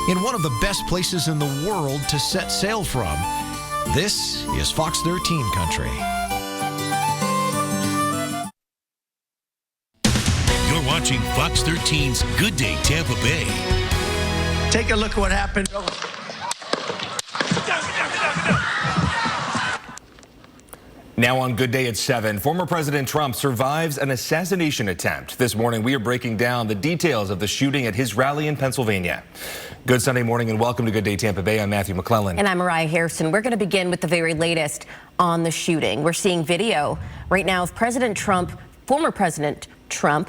in one of the best places in the world to set sail from. This is Fox 13 country. You're watching Fox 13's Good Day Tampa Bay. Take a look at what happened. Now on Good Day at 7, former President Trump survives an assassination attempt. This morning, we are breaking down the details of the shooting at his rally in Pennsylvania. Good Sunday morning and welcome to Good Day Tampa Bay. I'm Matthew McClellan. And I'm Mariah Harrison. We're going to begin with the very latest on the shooting. We're seeing video right now of President Trump, former President Trump,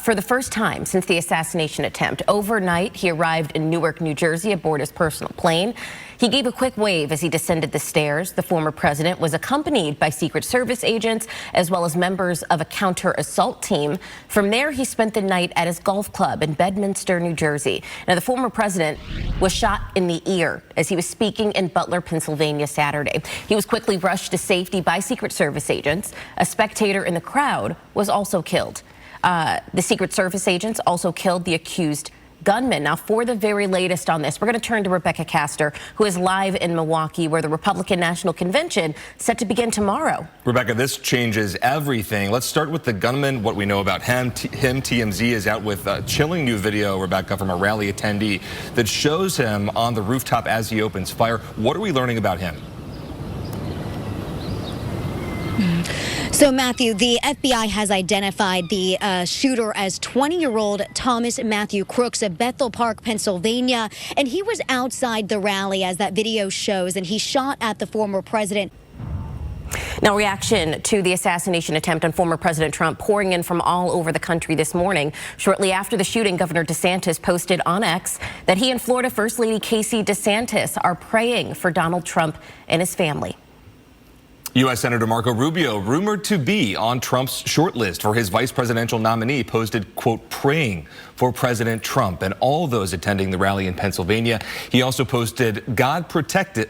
for the first time since the assassination attempt. Overnight, he arrived in Newark, New Jersey aboard his personal plane. He gave a quick wave as he descended the stairs. The former president was accompanied by Secret Service agents as well as members of a counter-assault team. From there, he spent the night at his golf club in Bedminster, New Jersey. Now, the former president was shot in the ear as he was speaking in Butler, Pennsylvania, Saturday. He was quickly rushed to safety by Secret Service agents. A spectator in the crowd was also killed. The Secret Service agents also killed the accused gunman. Now, for the very latest on this, we're going to turn to Rebecca Castor, who is live in Milwaukee, where the Republican National Convention set to begin tomorrow. Rebecca, this changes everything. Let's start with the gunman, what we know about him. TMZ is out with a chilling new video, Rebecca, from a rally attendee that shows him on the rooftop as he opens fire. What are we learning about him? So, Matthew, the FBI has identified the shooter as 20-year-old Thomas Matthew Crooks of Bethel Park, Pennsylvania. And he was outside the rally, as that video shows, and he shot at the former president. Now, reaction to the assassination attempt on former President Trump pouring in from all over the country this morning. Shortly after the shooting, Governor DeSantis posted on X that he and Florida First Lady Casey DeSantis are praying for Donald Trump and his family. U.S. Senator Marco Rubio, rumored to be on Trump's shortlist for his vice presidential nominee, posted, quote, praying for President Trump and all those attending the rally in Pennsylvania. He also posted, God protected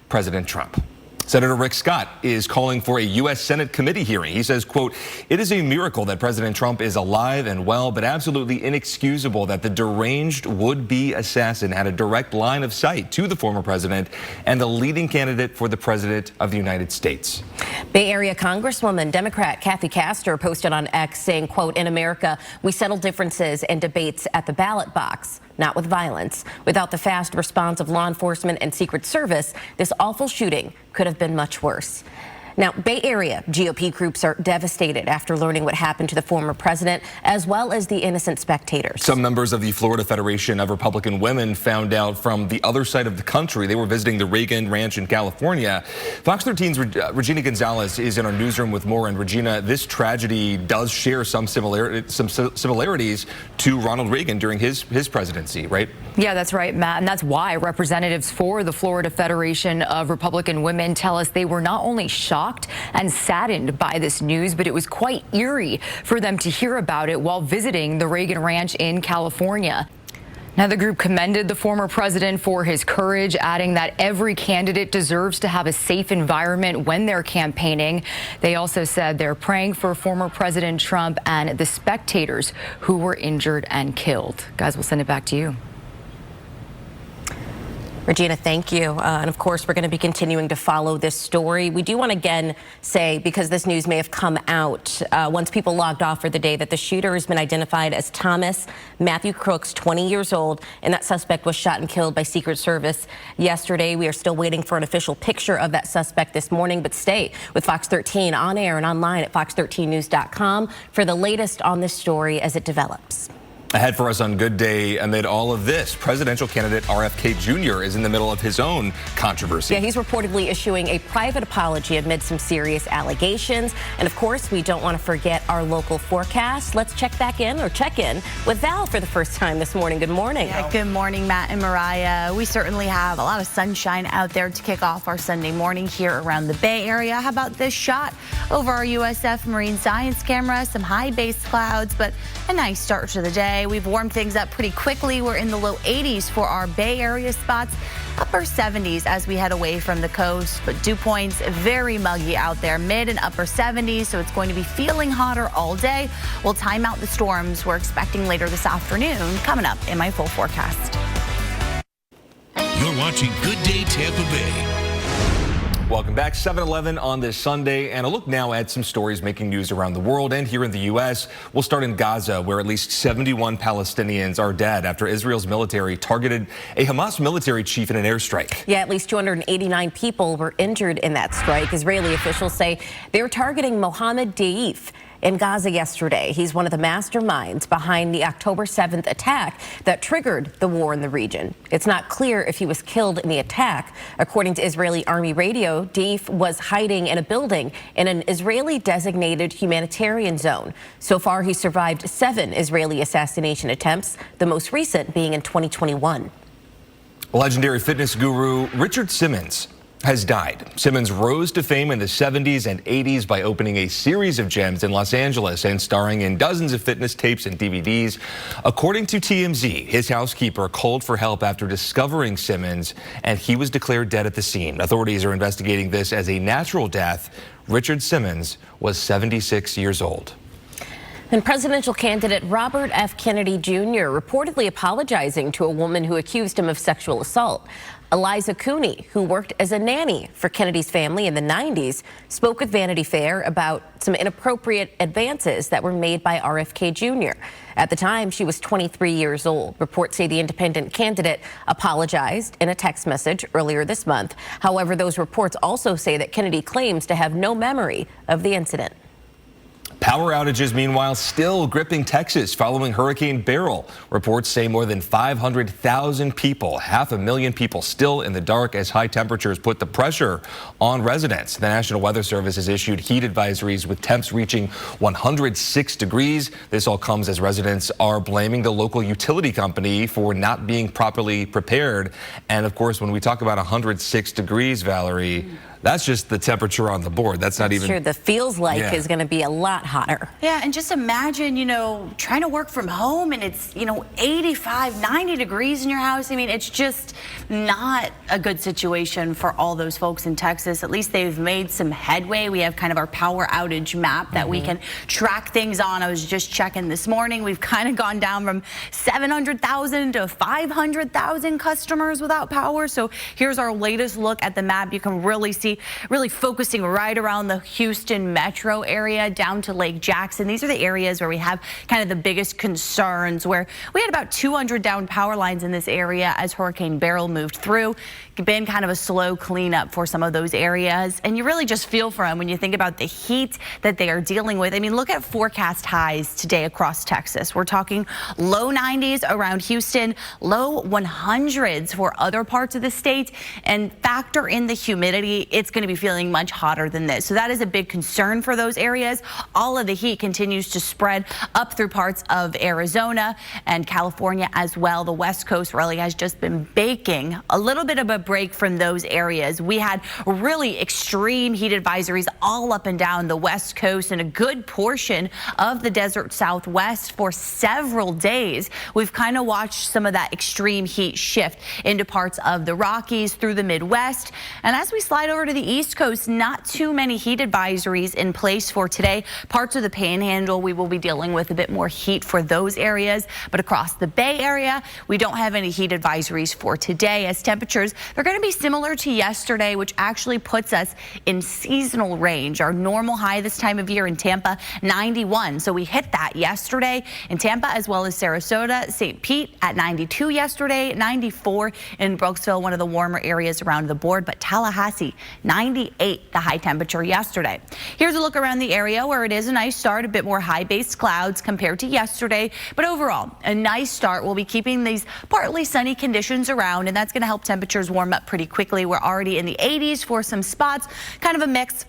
President Trump. Senator Rick Scott is calling for a U.S. Senate committee hearing. He says, quote, it is a miracle that President Trump is alive and well, but absolutely inexcusable that the deranged would-be assassin had a direct line of sight to the former president and the leading candidate for the president of the United States. Bay Area Congresswoman Democrat Kathy Castor posted on X saying, quote, in America, we settle differences and debates at the ballot box, not with violence. Without the fast response of law enforcement and Secret Service, this awful shooting could have been much worse. Now, Bay Area GOP groups are devastated after learning what happened to the former president, as well as the innocent spectators. Some members of the Florida Federation of Republican Women found out from the other side of the country. They were visiting the Reagan Ranch in California. Fox 13's Regina Gonzalez is in our newsroom with more. And Regina, this tragedy does share some similarities to Ronald Reagan during his presidency, right? Yeah, that's right, Matt. And that's why representatives for the Florida Federation of Republican Women tell us they were not only shocked and saddened by this news, but it was quite eerie for them to hear about it while visiting the Reagan Ranch in California. Now, the group commended the former president for his courage, adding that every candidate deserves to have a safe environment when they're campaigning. They also said they're praying for former President Trump and the spectators who were injured and killed. Guys, we'll send it back to you. Regina, thank you. And of course, we're going to be continuing to follow this story. We do want to again say, because this news may have come out once people logged off for the day, that the shooter has been identified as Thomas Matthew Crooks, 20 years old, and that suspect was shot and killed by Secret Service yesterday. We are still waiting for an official picture of that suspect this morning, but stay with Fox 13 on air and online at fox13news.com for the latest on this story as it develops. Ahead for us on Good Day, amid all of this, presidential candidate RFK Jr. is in the middle of his own controversy. Yeah, he's reportedly issuing a private apology amid some serious allegations. And of course, we don't want to forget our local forecast. Let's check in with Val for the first time this morning. Good morning. Yeah, good morning, Matt and Mariah. We certainly have a lot of sunshine out there to kick off our Sunday morning here around the Bay Area. How about this shot over our USF Marine Science camera? Some high base clouds, but a nice start to the day. We've warmed things up pretty quickly. We're in the low 80s for our Bay Area spots, upper 70s as we head away from the coast. But dew points very muggy out there, mid and upper 70s, so it's going to be feeling hotter all day. We'll time out the storms we're expecting later this afternoon, coming up in my full forecast. You're watching Good Day Tampa Bay. Welcome back. 7-11 on this Sunday, and a look now at some stories making news around the world and here in the U.S. We'll start in Gaza, where at least 71 Palestinians are dead after Israel's military targeted a Hamas military chief in an airstrike. Yeah, at least 289 people were injured in that strike. Israeli officials say they were targeting Mohammed Deif in Gaza yesterday. He's one of the masterminds behind the October 7th attack that triggered the war in the region. It's not clear if he was killed in the attack. According to Israeli Army radio, Deif was hiding in a building in an Israeli designated humanitarian zone. So far, he survived 7 Israeli assassination attempts, the most recent being in 2021. Legendary fitness guru Richard Simmons has died. Simmons rose to fame in the 70s and 80s by opening a series of gyms in Los Angeles and starring in dozens of fitness tapes and DVDs. According to TMZ, his housekeeper called for help after discovering Simmons, and he was declared dead at the scene. Authorities are investigating this as a natural death. Richard Simmons was 76 years old. And presidential candidate Robert F. Kennedy Jr. reportedly apologizing to a woman who accused him of sexual assault. Eliza Cooney, who worked as a nanny for Kennedy's family in the 90s, spoke with Vanity Fair about some inappropriate advances that were made by RFK Jr. At the time, she was 23 years old. Reports say the independent candidate apologized in a text message earlier this month. However, those reports also say that Kennedy claims to have no memory of the incident. Power outages, meanwhile, still gripping Texas following Hurricane Beryl. Reports say more than 500,000 people, 500,000 people still in the dark as high temperatures put the pressure on residents. The National Weather Service has issued heat advisories with temps reaching 106 degrees. This all comes as residents are blaming the local utility company for not being properly prepared. And of course, when we talk about 106 degrees, Valerie, that's just the temperature on the board. That's not even sure. The feels like is going to be a lot hotter. Yeah, and just imagine, trying to work from home and it's, 85, 90 degrees in your house. I mean, it's just not a good situation for all those folks in Texas. At least they've made some headway. We have kind of our power outage map that we can track things on. I was just checking this morning. We've kind of gone down from 700,000 to 500,000 customers without power. So here's our latest look at the map. You can really see really focusing right around the Houston metro area down to Lake Jackson. These are the areas where we have kind of the biggest concerns, where we had about 200 down power lines in this area as Hurricane Beryl moved through. Been kind of a slow cleanup for some of those areas, and you really just feel for them when you think about the heat that they are dealing with. I mean, look at forecast highs today across Texas. We're talking low 90s around Houston, low 100s for other parts of the state, and factor in the humidity, it's going to be feeling much hotter than this. So that is a big concern for those areas. All of the heat continues to spread up through parts of Arizona and California as well. The West Coast really has just been baking a little bit of a break from those areas. We had really extreme heat advisories all up and down the West Coast and a good portion of the desert Southwest for several days. We've kind of watched some of that extreme heat shift into parts of the Rockies through the Midwest. And as we slide over to the East Coast, not too many heat advisories in place for today. Parts of the Panhandle, we will be dealing with a bit more heat for those areas. But across the Bay Area, we don't have any heat advisories for today, as temperatures are going to be similar to yesterday, which actually puts us in seasonal range. Our normal high this time of year in Tampa, 91. So we hit that yesterday in Tampa, as well as Sarasota, St. Pete at 92 yesterday, 94 in Brooksville, one of the warmer areas around the board, but Tallahassee, 98, the high temperature yesterday. Here's a look around the area where it is a nice start, a bit more high-based clouds compared to yesterday, but overall a nice start. We'll be keeping these partly sunny conditions around, and that's going to help temperatures warm up pretty quickly. We're already in the 80s for some spots, kind of a mix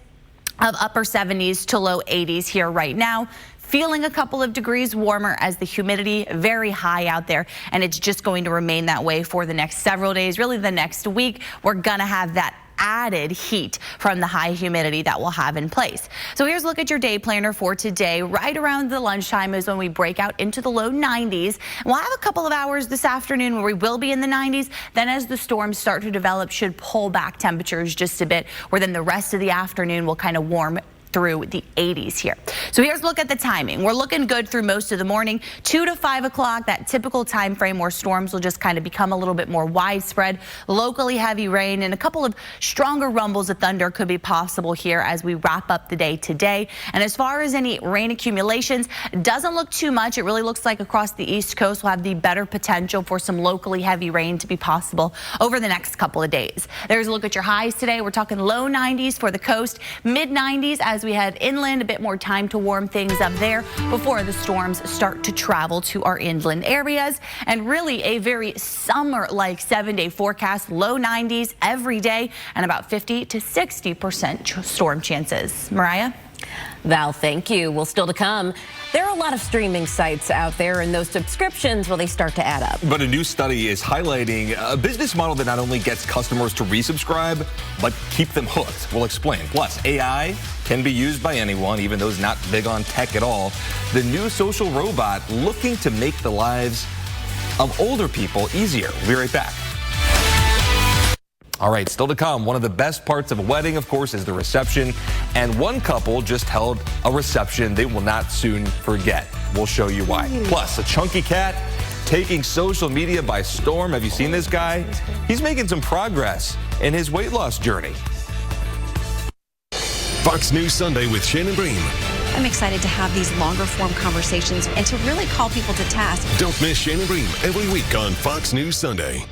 of upper 70s to low 80s here right now. Feeling a couple of degrees warmer as the humidity very high out there, and it's just going to remain that way for the next several days. Really the next week, we're gonna have that added heat from the high humidity that we'll have in place. So here's a look at your day planner for today. Right around the lunchtime is when we break out into the low 90s. We'll have a couple of hours this afternoon where we will be in the 90s. Then as the storms start to develop, should pull back temperatures just a bit, where then the rest of the afternoon will kind of warm through the 80s here. So here's a look at the timing. We're looking good through most of the morning. 2 to 5 o'clock, that typical time frame where storms will just kind of become a little bit more widespread. Locally heavy rain and a couple of stronger rumbles of thunder could be possible here as we wrap up the day today. And as far as any rain accumulations, doesn't look too much. It really looks like across the East Coast we'll have the better potential for some locally heavy rain to be possible over the next couple of days. There's a look at your highs today. We're talking low 90s for the coast, mid 90s as we head inland, a bit more time to warm things up there before the storms start to travel to our inland areas. And really a very summer-like 7-day forecast, low 90s every day and about 50 to 60% storm chances. Mariah? Val, thank you. Well, still to come, there are a lot of streaming sites out there, and those subscriptions, well, they start to add up. But a new study is highlighting a business model that not only gets customers to resubscribe, but keep them hooked. We'll explain. Plus, AI can be used by anyone, even those not big on tech at all. The new social robot looking to make the lives of older people easier. We'll be right back. All right, still to come, one of the best parts of a wedding, of course, is the reception. And one couple just held a reception they will not soon forget. We'll show you why. Plus, a chunky cat taking social media by storm. Have you seen this guy? He's making some progress in his weight loss journey. Fox News Sunday with Shannon Bream. I'm excited to have these longer form conversations and to really call people to task. Don't miss Shannon Bream every week on Fox News Sunday.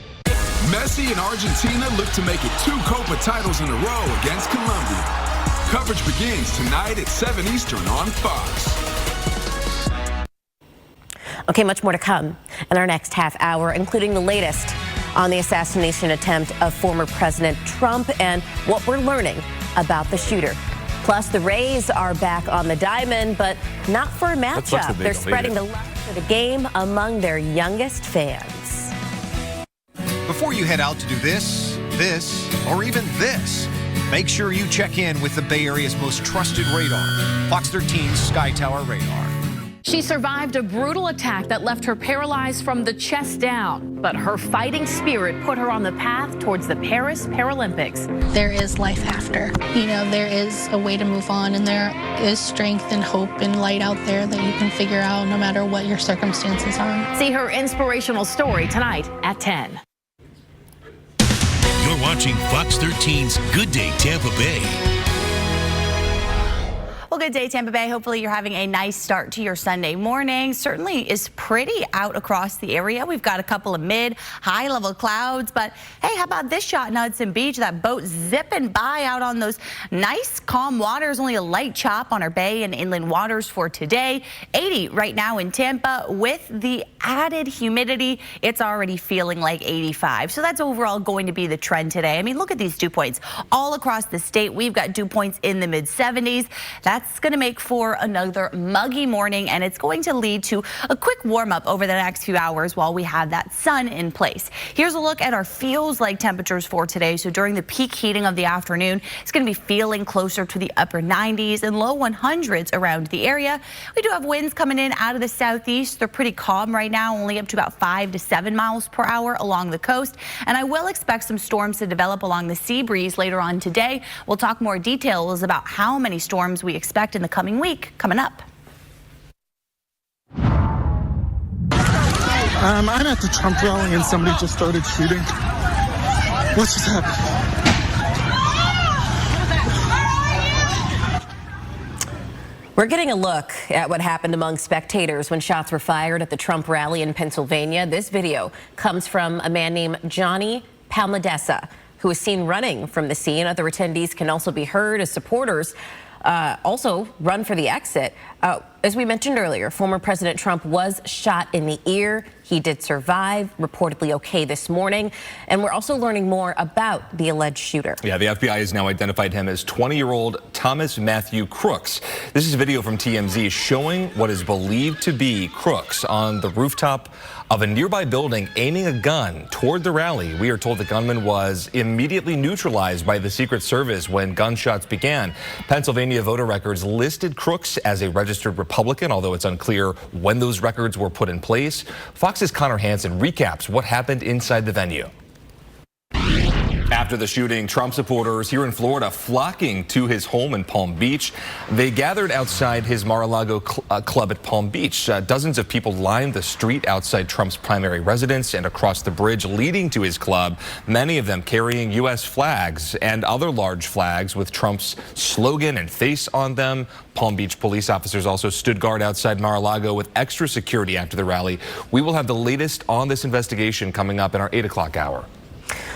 Messi and Argentina look to make it 2 Copa titles in a row against Colombia. Coverage begins tonight at 7 Eastern on Fox. Okay, much more to come in our next half hour, including the latest on the assassination attempt of former President Trump and what we're learning about the shooter. Plus, the Rays are back on the diamond, but not for a matchup. They're spreading the love for the game among their youngest fans. Before you head out to do this, or even this, make sure you check in with the Bay Area's most trusted radar, Fox 13's Sky Tower Radar. She survived a brutal attack that left her paralyzed from the chest down, but her fighting spirit put her on the path towards the Paris Paralympics. There is life after. You know, there is a way to move on, and there is strength and hope and light out there that you can figure out no matter what your circumstances are. See her inspirational story tonight at 10. You're watching Fox 13's Good Day Tampa Bay. Well, good day, Tampa Bay. Hopefully you're having a nice start to your Sunday morning. Certainly is pretty out across the area. We've got a couple of high level clouds, but hey, how about this shot in Hudson Beach? That boat zipping by out on those nice calm waters. Only a light chop on our bay and inland waters for today. 80 right now in Tampa. With the added humidity, it's already feeling like 85. So that's overall going to be the trend today. I mean, look at these dew points all across the state. We've got dew points in the mid 70s. That's going to make for another muggy morning, and it's going to lead to a quick warm up over the next few hours while we have that sun in place. Here's a look at our feels like temperatures for today. So during the peak heating of the afternoon, it's going to be feeling closer to the upper 90s and low 100s around the area. We do have winds coming in out of the southeast. They're pretty calm right now, only up to about 5 to 7 miles per hour along the coast. And I will expect some storms to develop along the sea breeze later on today. We'll talk more details about how many storms we expect in the coming week coming up. I'm at the Trump rally and somebody just started shooting. What just happened? We're getting a look at what happened among spectators when shots were fired at the Trump rally in Pennsylvania. This video comes from a man named Johnny Palmadessa, who was seen running from the scene. Other attendees can also be heard as supporters also run for the exit. As we mentioned earlier, former President Trump was shot in the ear. He did survive, reportedly okay this morning. And we're also learning more about the alleged shooter. Yeah, the FBI has now identified him as 20-year-old Thomas Matthew Crooks. This is a video from TMZ showing what is believed to be Crooks on the rooftop of a nearby building aiming a gun toward the rally. We are told the gunman was immediately neutralized by the Secret Service when gunshots began. Pennsylvania voter records listed Crooks as a registered Republican, although it's unclear when those records were put in place. Fox's Connor Hansen recaps what happened inside the venue. After the shooting, Trump supporters here in Florida flocking to his home in Palm Beach. They gathered outside his Mar-a-Lago club at Palm Beach. Dozens of people lined the street outside Trump's primary residence and across the bridge leading to his club, many of them carrying U.S. flags and other large flags with Trump's slogan and face on them. Palm Beach police officers also stood guard outside Mar-a-Lago with extra security after the rally. We will have the latest on this investigation coming up in our 8 o'clock hour.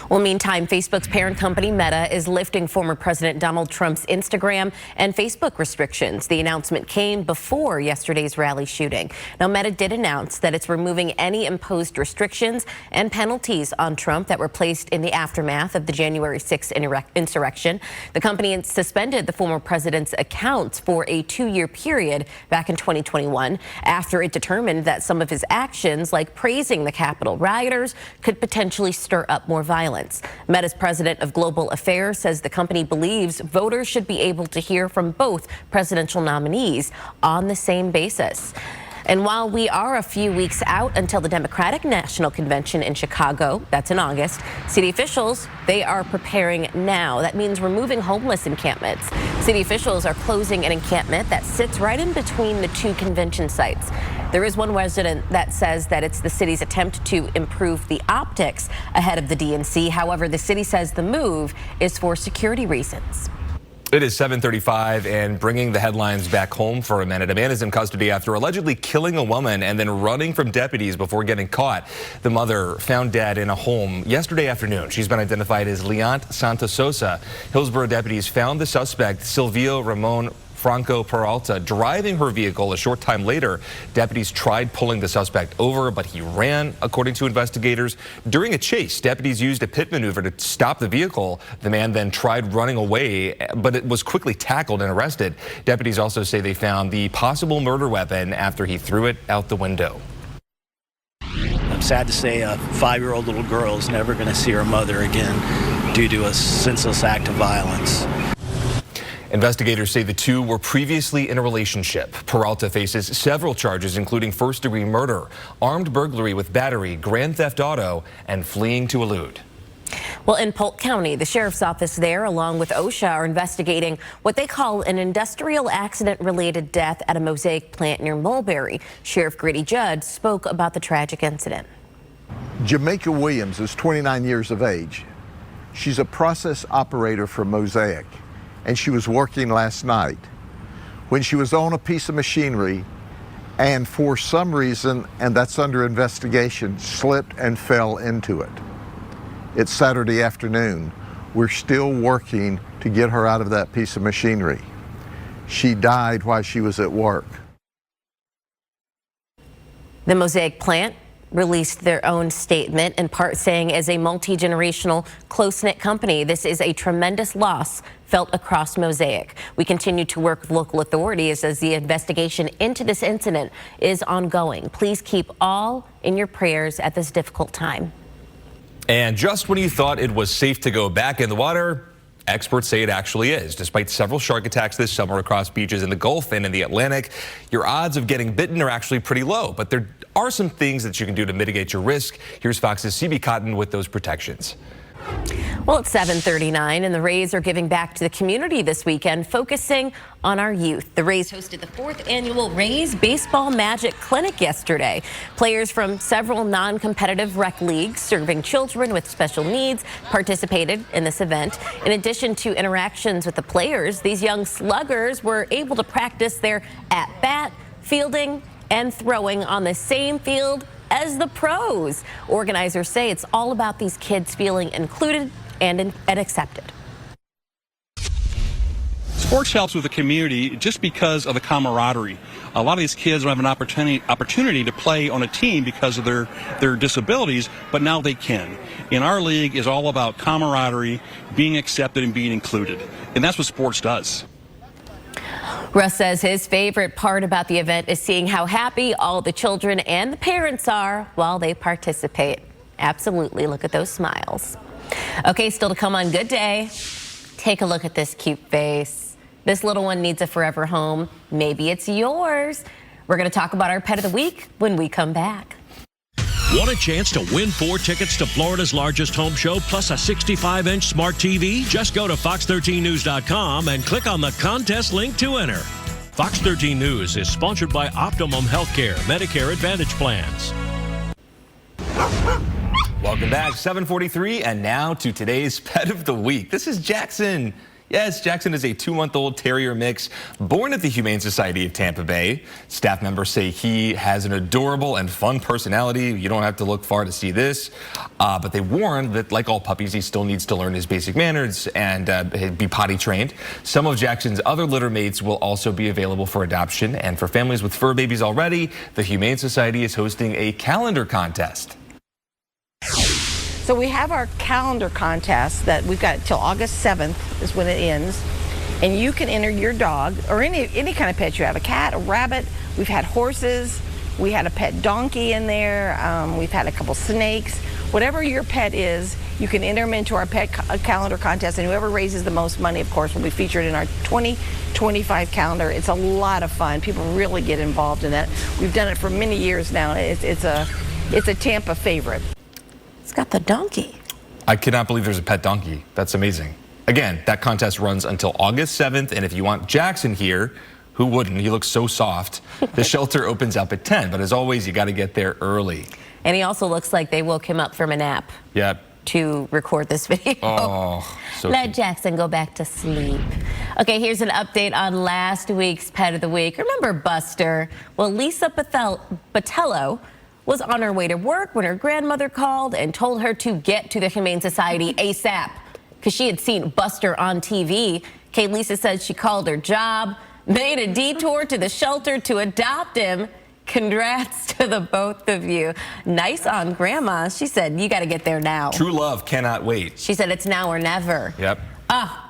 Well, meantime, Facebook's parent company Meta is lifting former President Donald Trump's Instagram and Facebook restrictions. The announcement came before yesterday's rally shooting. Now, Meta did announce that it's removing any imposed restrictions and penalties on Trump that were placed in the aftermath of the January 6th insurrection. The company suspended the former president's accounts for a 2-year period back in 2021 after it determined that some of his actions, like praising the Capitol rioters, could potentially stir up more violence. Meta's president of global affairs says the company believes voters should be able to hear from both presidential nominees on the same basis. And while we are a few weeks out until the Democratic National Convention in Chicago, that's in August, city officials, they are preparing now. That means removing homeless encampments. City officials are closing an encampment that sits right in between the two convention sites. There is one resident that says that it's the city's attempt to improve the optics ahead of the DNC. However, the city says the move is for security reasons. It is 7:35 and bringing the headlines back home for a minute. A man is in custody after allegedly killing a woman and then running from deputies before getting caught. The mother found dead in a home yesterday afternoon. She's been identified as Leont Santasosa. Hillsborough deputies found the suspect, Silvio Ramon Franco Peralta, driving her vehicle. A short time later, deputies tried pulling the suspect over, but he ran, according to investigators. During a chase, deputies used a pit maneuver to stop the vehicle. The man then tried running away, but it was quickly tackled and arrested. Deputies also say they found the possible murder weapon after he threw it out the window. I'm sad to say a 5-year-old little girl is never going to see her mother again due to a senseless act of violence. Investigators say the two were previously in a relationship. Peralta faces several charges, including first-degree murder, armed burglary with battery, grand theft auto, and fleeing to elude. Well, in Polk County, the sheriff's office there, along with OSHA, are investigating what they call an industrial accident-related death at a Mosaic plant near Mulberry. Sheriff Grady Judd spoke about the tragic incident. Jamaica Williams is 29 years of age. She's a process operator for Mosaic, and she was working last night when she was on a piece of machinery and for some reason, and that's under investigation, slipped and fell into it. It's Saturday afternoon. We're still working to get her out of that piece of machinery. She died while she was at work. The Mosaic plant released their own statement, in part saying, as a multi-generational, close-knit company, this is a tremendous loss felt across Mosaic. We continue to work with local authorities as the investigation into this incident is ongoing. Please keep all in your prayers at this difficult time. And just when you thought it was safe to go back in the water, experts say it actually is. Despite several shark attacks this summer across beaches in the Gulf and in the Atlantic, your odds of getting bitten are actually pretty low. But there are some things that you can do to mitigate your risk. Here's Fox's CB Cotton with those protections. Well, it's 7:39, and the Rays are giving back to the community this weekend, focusing on our youth. The Rays hosted the 4th annual Rays Baseball Magic Clinic yesterday. Players from several non-competitive rec leagues serving children with special needs participated in this event. In addition to interactions with the players, these young sluggers were able to practice their at-bat, fielding, and throwing on the same field as the pros. Organizers say it's all about these kids feeling included and accepted. Sports helps with the community just because of the camaraderie. A lot of these kids don't have an opportunity to play on a team because of their disabilities, but now they can. And our league is all about camaraderie, being accepted and being included. And that's what sports does. Russ says his favorite part about the event is seeing how happy all the children and the parents are while they participate. Absolutely. Look at those smiles. Okay, still to come on Good Day. Take a look at this cute face. This little one needs a forever home. Maybe it's yours. We're going to talk about our pet of the week when we come back. Want a chance to win 4 tickets to Florida's largest home show plus a 65-inch smart TV? Just go to fox13news.com and click on the contest link to enter. Fox 13 News is sponsored by Optimum Healthcare Medicare Advantage Plans. Welcome back, 7:43, and now to today's Pet of the Week. This is Jackson. Yes, Jackson is a 2-month-old terrier mix born at the Humane Society of Tampa Bay. Staff members say he has an adorable and fun personality. You don't have to look far to see this, but they warn that, like all puppies, he still needs to learn his basic manners and be potty trained. Some of Jackson's other litter mates will also be available for adoption, and for families with fur babies already, the Humane Society is hosting a calendar contest. So we have our calendar contest that we've got till August 7th is when it ends. And you can enter your dog or any kind of pet you have, a cat, a rabbit. We've had horses. We had a pet donkey in there. We've had a couple snakes. Whatever your pet is, you can enter them into our pet calendar contest. And whoever raises the most money, of course, will be featured in our 2025 calendar. It's a lot of fun. People really get involved in that. We've done it for many years now. It's a Tampa favorite. It's got the donkey. I cannot believe there's a pet donkey. That's amazing. Again, that contest runs until August 7th, and if you want Jackson here, who wouldn't? He looks so soft. The shelter opens up at 10, but as always, you got to get there early. And he also looks like they woke him up from a nap. Yep. To record this video. Oh, so Let cute. Jackson go back to sleep. Okay, here's an update on last week's Pet of the Week. Remember Buster? Well, Lisa Botello was on her way to work when her grandmother called and told her to get to the Humane Society ASAP because she had seen Buster on TV. Okay, Lisa said she called her job, made a detour to the shelter to adopt him. Congrats to the both of you. Nice on Grandma. She said, you got to get there now. True love cannot wait. She said it's now or never. Yep.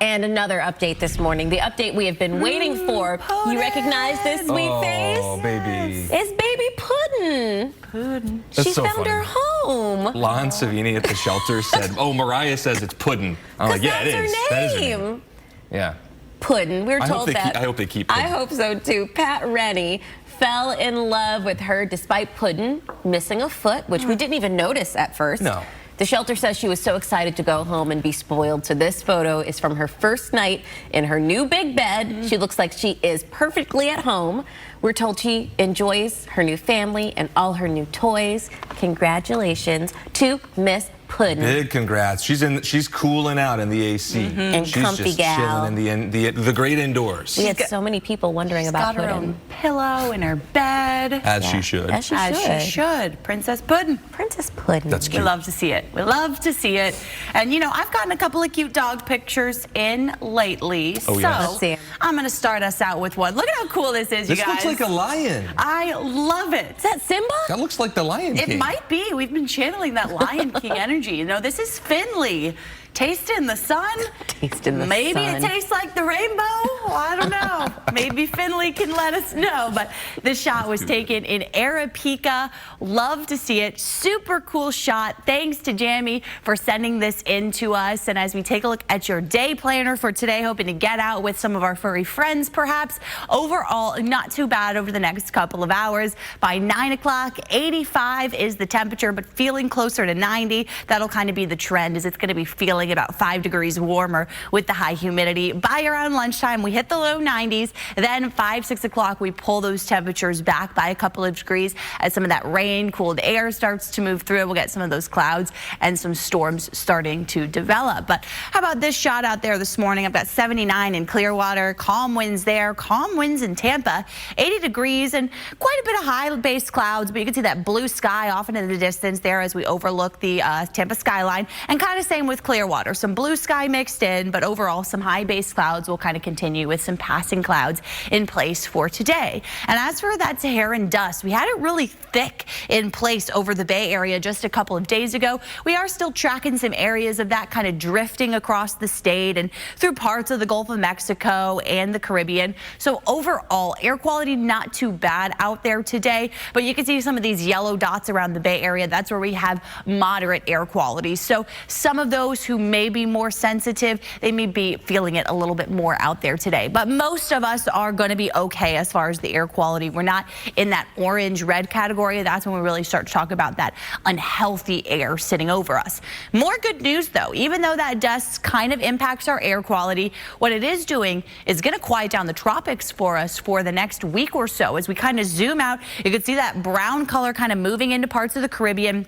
And another update this morning. The update we have been waiting for. You recognize this sweet face? Oh, baby. It's baby Puddin'. Puddin'. She so found funny. her home. Lon Savini at the shelter said, oh, Mariah says it's Puddin'. I'm like, yeah, it is. That is her name. Yeah. Puddin'. We were told that. I hope they keep Puddin'. I hope so, too. Pat Rennie fell in love with her despite Puddin' missing a foot, which we didn't even notice at first. No. The shelter says she was so excited to go home and be spoiled. So this photo is from her first night in her new big bed. She looks like she is perfectly at home. We're told she enjoys her new family and all her new toys. Congratulations to Miss Puddin'. Big congrats. She's cooling out in the AC. And she's comfy just gal. chilling in the great indoors. We had so many people wondering about Got her Puddin'. own pillow in her bed. As she should. As she should. Princess Puddin'. Princess Puddin'. That's cute. We love to see it. We love to see it. And, you know, I've gotten a couple of cute dog pictures in lately. Oh, so yes. Let's see 'em. I'm going to start us out with one. Look at how cool this is, you This guys. looks like a lion. I love it. Is that Simba? That looks like the Lion King. It might be. We've been channeling that Lion King energy. You know, this is Finley. Tasting the sun. Tasting the Maybe sun. it tastes like the rainbow. Well, I don't know. Maybe Finley can let us know. But this shot was taken in Arapica. Love to see it. Super cool shot. Thanks to Jamie for sending this in to us. And as we take a look at your day planner for today, hoping to get out with some of our furry friends perhaps. Overall, not too bad over the next couple of hours. By 9 o'clock, 85 is the temperature, but feeling closer to 90. That'll kind of be the trend, as it's going to be feeling about 5 degrees warmer with the high humidity. By around lunchtime, we hit the low 90s. Then 5, 6 o'clock, we pull those temperatures back by a couple of degrees as some of that rain, cooled air starts to move through. We'll get some of those clouds and some storms starting to develop. But how about this shot out there this morning? I've got 79 in Clearwater, calm winds there, calm winds in Tampa, 80 degrees and quite a bit of high base clouds, but you can see that blue sky off into the distance there as we overlook the Tampa skyline, and kind of same with Clearwater. Some blue sky mixed in, but overall some high base clouds will kind of continue with some passing clouds in place for today. And as for that Saharan dust, we had it really thick in place over the Bay Area just a couple of days ago. We are still tracking some areas of that kind of drifting across the state and through parts of the Gulf of Mexico and the Caribbean. So overall, air quality not too bad out there today, but you can see some of these yellow dots around the Bay Area. That's where we have moderate air quality. So some of those who may be more sensitive, they may be feeling it a little bit more out there today. But most of us are going to be okay as far as the air quality. We're not in that orange-red category. That's when we really start to talk about that unhealthy air sitting over us. More good news, though. Even though that dust kind of impacts our air quality, what it is doing is going to quiet down the tropics for us for the next week or so. As we kind of zoom out, you can see that brown color kind of moving into parts of the Caribbean.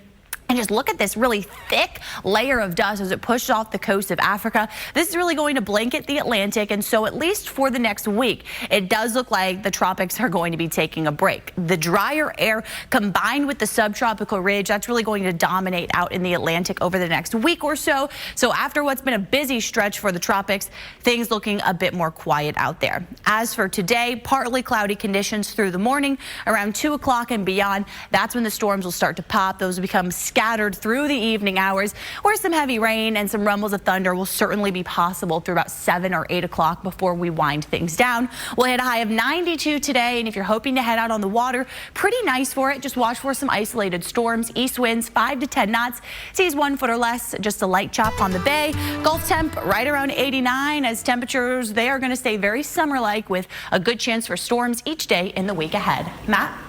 And just look at this really thick layer of dust as it pushes off the coast of Africa. This is really going to blanket the Atlantic, and so at least for the next week, it does look like the tropics are going to be taking a break. The drier air combined with the subtropical ridge, that's really going to dominate out in the Atlantic over the next week or so. So after what's been a busy stretch for the tropics, things looking a bit more quiet out there. As for today, partly cloudy conditions through the morning. Around 2 o'clock and beyond, that's when the storms will start to pop. Those will become scattered through the evening hours, where some heavy rain and some rumbles of thunder will certainly be possible through about 7 or 8 o'clock before we wind things down. We'll hit a high of 92 today, and if you're hoping to head out on the water, pretty nice for it. Just watch for some isolated storms. East winds 5 to 10 knots. Seas 1 foot or less. Just a light chop on the bay. Gulf temp right around 89, as temperatures, they are going to stay very summer-like with a good chance for storms each day in the week ahead. Matt?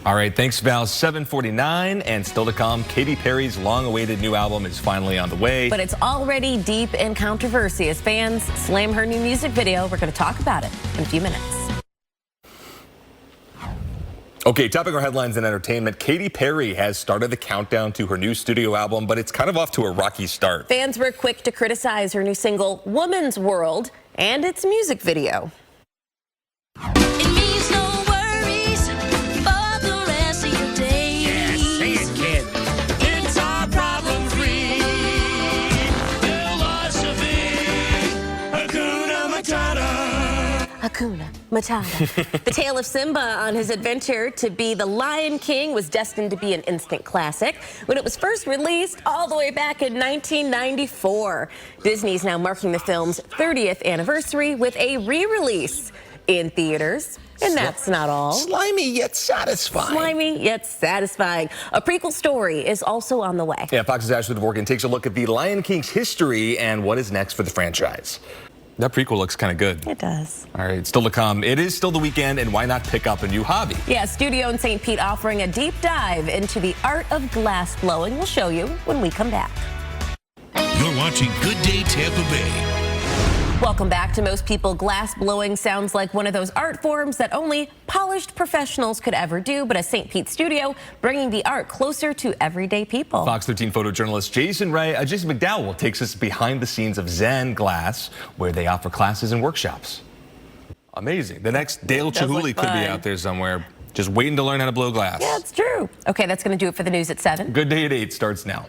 All right, thanks, Val. 7:49, and still to come, Katy Perry's long-awaited new album is finally on the way. But it's already deep in controversy as fans slam her new music video. We're going to talk about it in a few minutes. Okay, topping our headlines in entertainment, Katy Perry has started the countdown to her new studio album, but it's kind of off to a rocky start. Fans were quick to criticize her new single, Woman's World, and its music video. Hakuna Matata. The tale of Simba on his adventure to be the Lion King was destined to be an instant classic when it was first released all the way back in 1994. Disney's now marking the film's 30th anniversary with a re-release in theaters. And that's not all. Slimy yet satisfying. Slimy yet satisfying. A prequel story is also on the way. Yeah, Fox's Ashley Dvorkin takes a look at the Lion King's history and what is next for the franchise. That prequel looks kind of good. It does. All right, still to come. It is still the weekend, and why not pick up a new hobby? Yeah, Studio in St. Pete offering a deep dive into the art of glass blowing. We'll show you when we come back. You're watching Good Day Tampa Bay. Welcome back. To most people, glass blowing sounds like one of those art forms that only polished professionals could ever do, but a St. Pete studio bringing the art closer to everyday people. Fox 13 photojournalist Jason McDowell takes us behind the scenes of Zen Glass, where they offer classes and workshops. Amazing. The next Dale Chihuly could be out there somewhere, just waiting to learn how to blow glass. Yeah, it's true. Okay, that's going to do it for the news at 7. Good Day at 8 starts now.